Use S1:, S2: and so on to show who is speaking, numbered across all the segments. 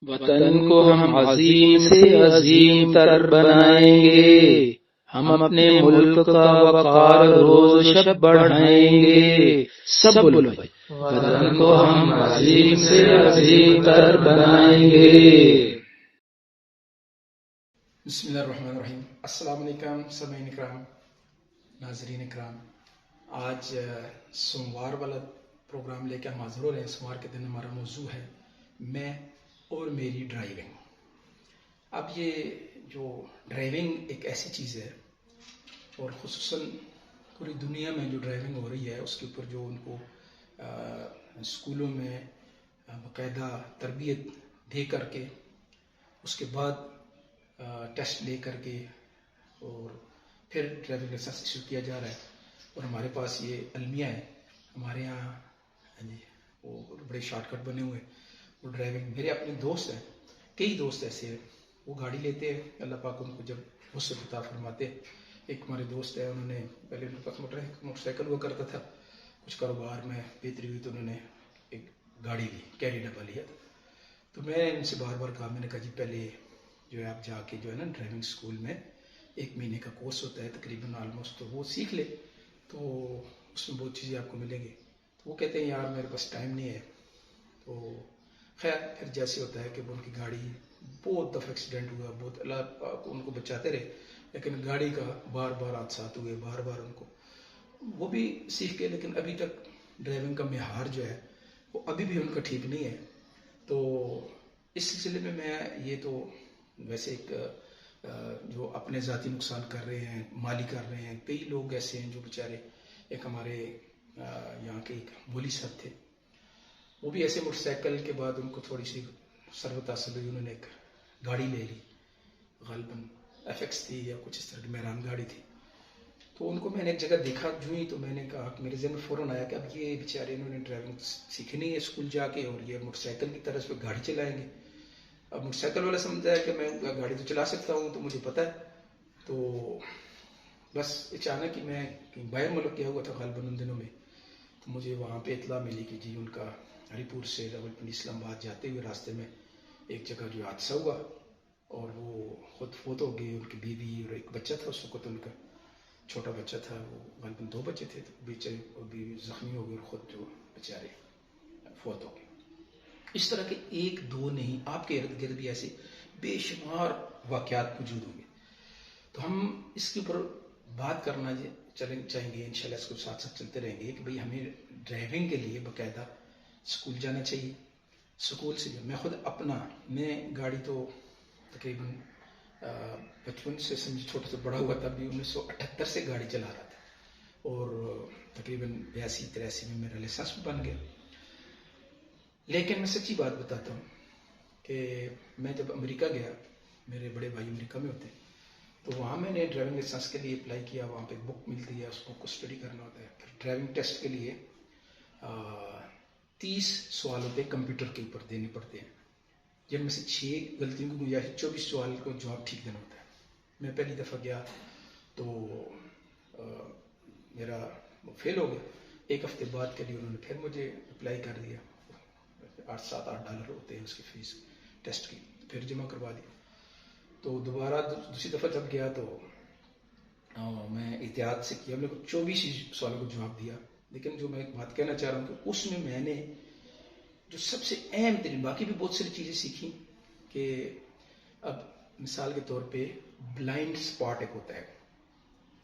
S1: وطن کو ہم عظیم سے عظیم تر بنائیں گے، ہم اپنے ملک کا وقار روز شب بڑھائیں گے۔ سب بولو بھائی، وطن کو ہم عظیم سے عظیم تر بنائیں گے۔
S2: بسم اللہ الرحمن الرحیم۔ السلام علیکم سامعین اکرام، ناظرین اکرام۔ آج سوموار والا پروگرام لے کے ہم حاضر ہو رہے ہیں۔ سوموار کے دن ہمارا موضوع ہے میں اور میری ڈرائیونگ۔ اب یہ جو ڈرائیونگ ایک ایسی چیز ہے، اور خصوصاً پوری دنیا میں جو ڈرائیونگ ہو رہی ہے اس کے اوپر جو ان کو اسکولوں میں باقاعدہ تربیت دے کر کے، اس کے بعد ٹیسٹ لے کر کے اور پھر ڈرائیونگ لائسنس ایشو کیا جا رہا ہے، اور ہمارے پاس یہ المیہ ہے ہمارے یہاں وہ بڑے شارٹ کٹ بنے ہوئے۔ وہ ڈرائیونگ میرے اپنے دوست ہیں، کئی دوست ایسے ہیں، وہ گاڑی لیتے ہیں، اللہ پاک ان کو جب وسعت عطا فرماتے۔ ایک ہمارے دوست ہے، انہوں نے پہلے ان کے پاس موٹر سائیکل ہوا کرتا تھا، کچھ کاروبار میں بہتری ہوئی تو انہوں نے ایک گاڑی لی، کیری ڈبا لیا تھا۔ تو میں نے ان سے بار بار کہا، میں نے کہا جی پہلے جو ہے آپ جا کے جو ہے نا ڈرائیونگ اسکول میں 1 مہینے کا کورس ہوتا ہے تقریباً آلموسٹ، تو وہ سیکھ لے تو اس میں بہت چیزیں آپ کو ملیں گی۔ تو وہ کہتے ہیں یار میرے پاس ٹائم نہیں ہے۔ تو خیر پھر جیسے ہوتا ہے کہ وہ ان کی گاڑی بہت دفعہ ایکسیڈنٹ ہوا، بہت اللہ ان کو بچاتے رہے، لیکن گاڑی کا بار بار حادثات ہوئے، بار بار ان کو وہ بھی سیکھ کے، لیکن ابھی تک ڈرائیونگ کا معیار جو ہے وہ ابھی بھی ان کا ٹھیک نہیں ہے۔ تو اس سلسلے میں یہ تو ویسے ایک جو اپنے ذاتی نقصان کر رہے ہیں، مالی کر رہے ہیں، کئی لوگ ایسے ہیں جو بیچارے، ایک ہمارے یہاں کے ایک مولوی صاحب تھے، وہ بھی ایسے موٹر سائیکل کے بعد ان کو تھوڑی سی ثروت حاصل ہوئی، انہوں نے ایک گاڑی لے لی، غالباً ایف ایکس تھی یا کچھ اس طرح کی مہران گاڑی تھی۔ تو ان کو میں نے ایک جگہ دیکھا جو ہی، تو میں نے کہا کہ میرے ذہن میں فوراً آیا کہ اب یہ بیچارے انہوں نے ڈرائیونگ سیکھنی ہے اسکول جا کے، اور یہ موٹر سائیکل کی طرح اس پہ گاڑی چلائیں گے۔ اب موٹر سائیکل والا سمجھتا ہے کہ میں گاڑی تو چلا سکتا ہوں، تو مجھے پتہ ہے۔ تو بس اچانک ہی میں کہیں باہر ملک گیا ہوا تھا غالباً ان دنوں میں، تو مجھے وہاں پہ اطلاع ملی کہ جی ان کا ہری پور سے راولپنڈی اسلام آباد جاتے ہوئے راستے میں ایک جگہ جو حادثہ ہوا، اور وہ خود فوت ہو گئی، ان کی بیوی اور ایک بچہ تھا اس وقت، ان کا چھوٹا بچہ تھا، وہ غالباً 2 بچے تھے، تو بیچارے بیوی زخمی ہو گئی اور خود جو بیچارے فوت ہو گئے۔ اس طرح کے 1-2 نہیں، آپ کے ارد گرد بھی ایسے بے شمار واقعات موجود ہوں گے۔ تو ہم اس کے اوپر بات کرنا چاہیں گے، انشاءاللہ اس کو ساتھ ساتھ چلتے رہیں گے کہ بھئی ہمیں ڈرائیونگ کے لیے باقاعدہ اسکول جانا چاہیے۔ اسکول سے میں خود میں گاڑی تو تقریباً بچپن سے سمجھ چھوٹے سے بڑا ہوا تھا، بھی 1978 سے گاڑی چلا رہا تھا، اور تقریباً 82-83 میں میرا لائسنس بھی بن گیا۔ لیکن میں سچی بات بتاتا ہوں کہ میں جب امریکہ گیا، میرے بڑے بھائی امریکہ میں ہوتے ہیں، تو وہاں میں نے ڈرائیونگ لائسنس کے لیے اپلائی کیا۔ وہاں پہ ایک بک ملتی ہے، اس بک کو اسٹڈی کرنا ہوتا ہے۔ پھر ڈرائیونگ ٹیسٹ کے لیے 30 سوال ہوتے ہیں، کمپیوٹر کے اوپر دینے پڑتے ہیں، جن میں سے 6 غلطیوں کی گنجائش، 24 سوال کو جواب ٹھیک دینا ہوتا ہے۔ میں پہلی دفعہ گیا تو میرا فیل ہو گیا۔ 1 ہفتے بعد کے لیے انہوں نے پھر مجھے اپلائی کر دیا، $7-8 ہوتے ہیں اس کی فیس ٹیسٹ کی، پھر جمع کروا دی۔ تو دوبارہ دوسری دفعہ جب گیا تو میں احتیاط سے کیا، میں نے 24 سوالوں کو جواب دیا۔ لیکن جو میں ایک بات کہنا چاہ رہا ہوں کہ اس میں نے جو سب سے اہم ترین، باقی بھی بہت ساری چیزیں سیکھی، کہ اب مثال کے طور پہ بلائنڈ سپاٹ ایک ہوتا ہے،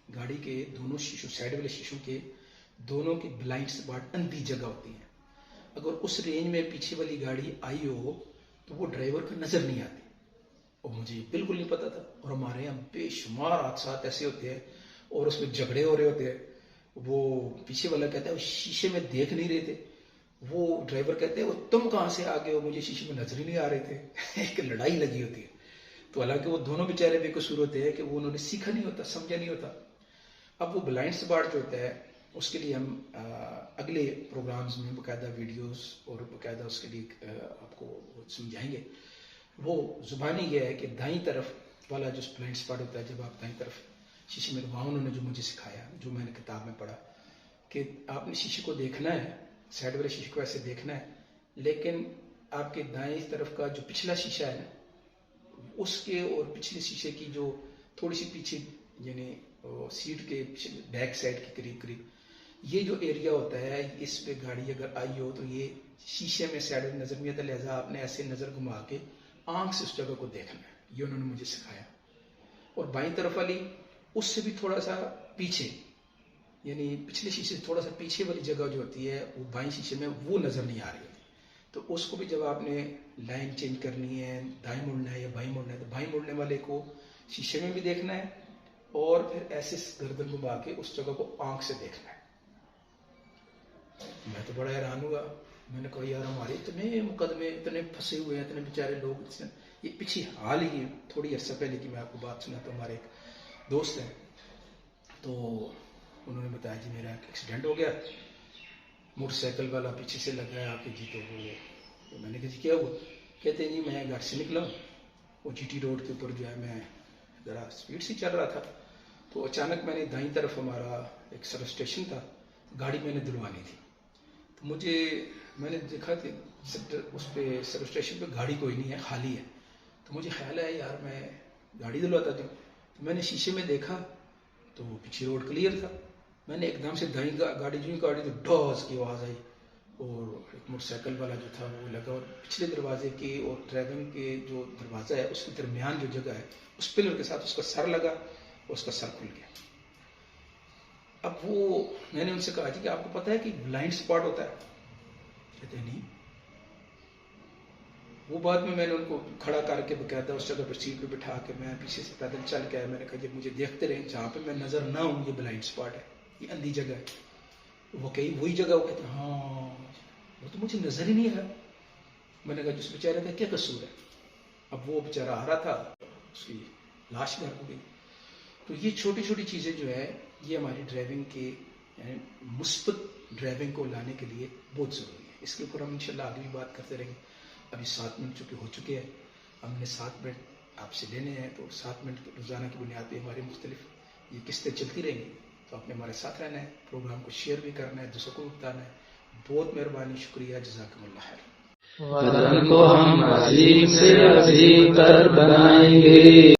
S2: گاڑی کے دونوں شیشوں، سائڈ والے شیشوں کے دونوں کی بلائنڈ سپاٹ اندھی جگہ ہوتی ہیں۔ اگر اس رینج میں پیچھے والی گاڑی آئی ہو تو وہ ڈرائیور کو نظر نہیں آتی، اور مجھے یہ بالکل نہیں پتا تھا۔ اور ہمارے یہاں بے شمار حادثات ایسے ہوتے ہیں، اور اس میں جھگڑے ہو رہے ہوتے ہیں۔ وہ پیچھے والا کہتا ہے وہ شیشے میں دیکھ نہیں رہے تھے، وہ ڈرائیور کہتے ہیں وہ تم کہاں سے آ گئے ہو، مجھے شیشے میں نظر ہی نہیں آ رہے تھے۔ ایک لڑائی لگی ہوتی ہے۔ تو حالانکہ وہ دونوں بیچارے بے قصور ہوتے ہیں کہ وہ انہوں نے سیکھا نہیں ہوتا، سمجھا نہیں ہوتا۔ اب وہ بلائنڈ سپاٹ جو ہوتا ہے، اس کے لیے ہم اگلے پروگرامز میں باقاعدہ ویڈیوز اور باقاعدہ اس کے لیے آپ کو سمجھائیں گے۔ وہ زبانی یہ ہے کہ دائیں طرف والا جو بلائنڈ سپاٹ ہوتا ہے، جب آپ دائیں طرف شیشے میں، وہاں انہوں نے جو مجھے سکھایا، جو میں نے کتاب میں پڑھا، کہ آپ نے شیشے کو دیکھنا ہے، سائڈ والے شیشے کو ایسے دیکھنا ہے، لیکن آپ کے دائیں طرف کا جو پچھلا شیشہ ہے نا، اس کے اور پچھلے شیشے کی جو تھوڑی سی پیچھے، یعنی سیٹ کے بیک سائڈ کے قریب قریب یہ جو ایریا ہوتا ہے، اس پہ گاڑی اگر آئی ہو تو یہ شیشے میں سائڈ میں نظر نہیں آتا، لہٰذا آپ نے ایسے نظر گھما کے آنکھ سے اس جگہ کو دیکھنا ہے. یہ انہوں نے مجھے سکھایا. اور بائیں طرف والی اس سے بھی تھوڑا سا پیچھے، یعنی پچھلے شیشے سے تھوڑا سا پیچھے والی جگہ جو ہوتی ہے وہ بائیں شیشے میں وہ نظر نہیں آ رہی ہوتی. تو اس کو بھی جب آپ نے لائن چینج کرنی ہے، دائیں مڑنا ہے یا بائیں مڑنا ہے، تو بائیں مڑنے والے کو شیشے میں بھی دیکھنا ہے اور پھر ایسے گردن گھما کے اس جگہ کو آنکھ سے دیکھنا ہے. میں تو بڑا حیران ہوا. میں نے کہا یار ہمارے اتنے مقدمے اتنے پھنسے ہوئے ہیں، اتنے بیچارے لوگ. یہ پیچھے حال ہی تھوڑی عرصہ پہلے کی میں آپ کو بات سنا تو ہمارے ایک دوست ہیں، تو انہوں نے بتایا جی میرا ایک ایکسیڈنٹ ہو گیا، موٹر سائیکل والا پیچھے سے لگا ہے آپ کے جی. تو میں نے کہا جی کیا ہوا؟ کہتے ہیں جی میں گھر سے نکلا ہوں، وہ جی ٹی روڈ کے اوپر جو ہے میں ذرا اسپیڈ سے چل رہا تھا، تو اچانک میں نے دائیں طرف ہمارا ایک سروس اسٹیشن تھا، گاڑی میں نے دلوانی تھی. تو میں نے دیکھا کہ اس پہ سروس اسٹیشن پہ گاڑی کوئی نہیں ہے، خالی ہے. تو مجھے خیال ہے یار میں گاڑی دلواتا دوں. تو میں نے شیشے میں دیکھا تو پیچھے روڈ کلیئر تھا. میں نے ایک دم سے دائیں گاڑی جو ہی کاٹی تو ڈاز کی آواز آئی اور ایک موٹر سائیکل والا جو تھا وہ لگا، اور پچھلے دروازے کے اور ڈرائیونگ کے جو دروازہ ہے اس کے درمیان جو جگہ ہے اس پلر کے ساتھ اس کا سر لگا اور اس کا سر کھل گیا. اب وہ میں نے ان سے کہا جی کہ آپ کو پتا ہے کہ بلائنڈ اسپاٹ ہوتا ہے؟ کہتے ہیں نہیں. وہ بعد میں نے ان کو کھڑا کر کے باقاعدہ اس جگہ پر سیٹ پہ بٹھا کے میں پیچھے سے پیدل چل کے آیا. میں نے کہا جب مجھے دیکھتے رہے جہاں پہ میں نظر نہ ہوں یہ بلائنڈ اسپاٹ ہے، یہ اندھی جگہ ہے. وہ کہیں وہی جگہ، وہ کہتے ہیں ہاں وہ تو مجھے نظر ہی نہیں آ رہا. میں نے کہا جس بیچارے کا کیا قصور ہے؟ اب وہ بیچارہ آ رہا تھا، اس کی لاش گھر ہو گئی. تو یہ چھوٹی چھوٹی چیزیں جو ہے یہ ہماری ڈرائیونگ کے یعنی مثبت ڈرائیونگ کو لانے کے لیے بہت ضروری ہے. اس کے اوپر ہم انشاءاللہ آگے بھی بات کرتے رہیں گے. ابھی 7 منٹ چونکہ ہو چکے ہیں، ہم نے 7 منٹ آپ سے لینے ہیں، تو 7 منٹ روزانہ کی بنیاد پہ ہماری مختلف یہ قسطیں چلتی رہیں گی. تو آپ نے ہمارے ساتھ رہنا ہے، پروگرام کو شیئر بھی کرنا ہے، دوسروں کو بتانا ہے. بہت مہربانی، شکریہ، جزاکم اللہ خیر.
S1: وطن کو ہم عظیم سے عظیم تر بنائیں گے.